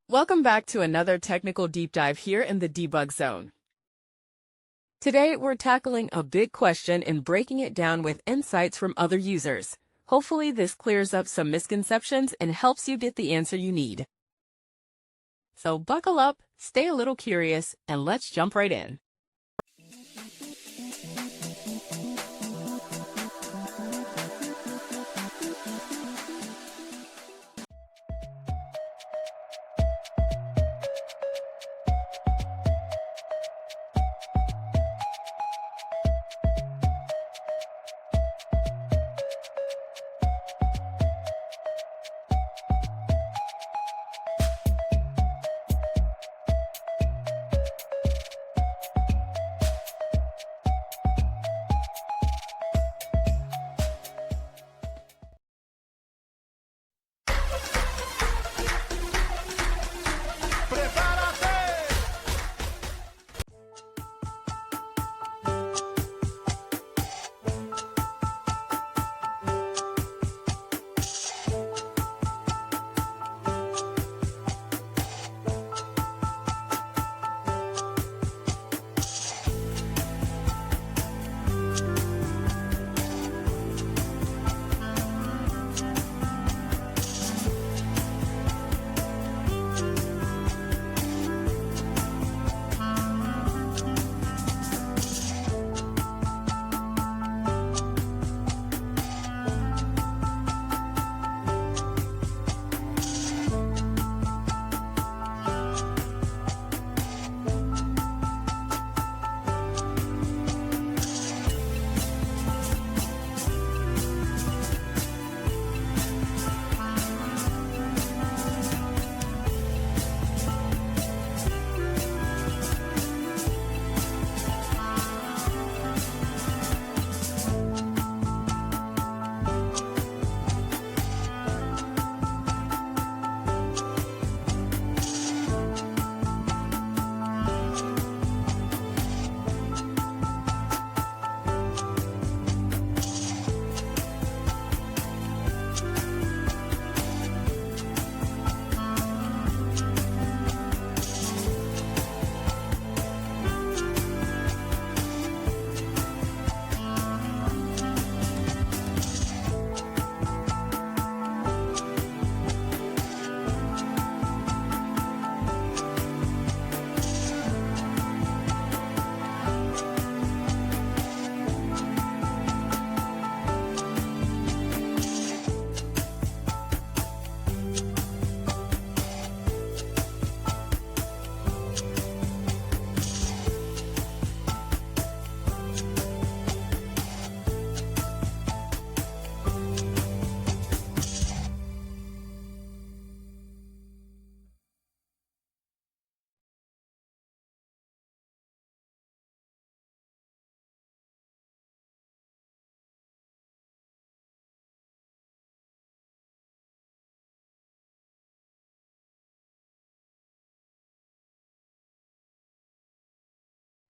Welcome back to another technical deep dive here in the debug zone. Today, we're tackling a big question and breaking it down with insights from other users. Hopefully, this clears up some misconceptions and helps you get the answer you need. So buckle up, stay a little curious, and let's jump right in.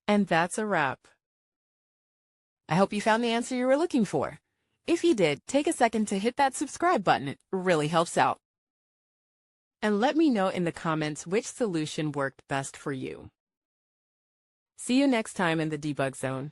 And that's a wrap. I hope you found the answer you were looking for. If you did, take a second to hit that subscribe button. It really helps out. And let me know in the comments which solution worked best for you. See you next time in the debug zone.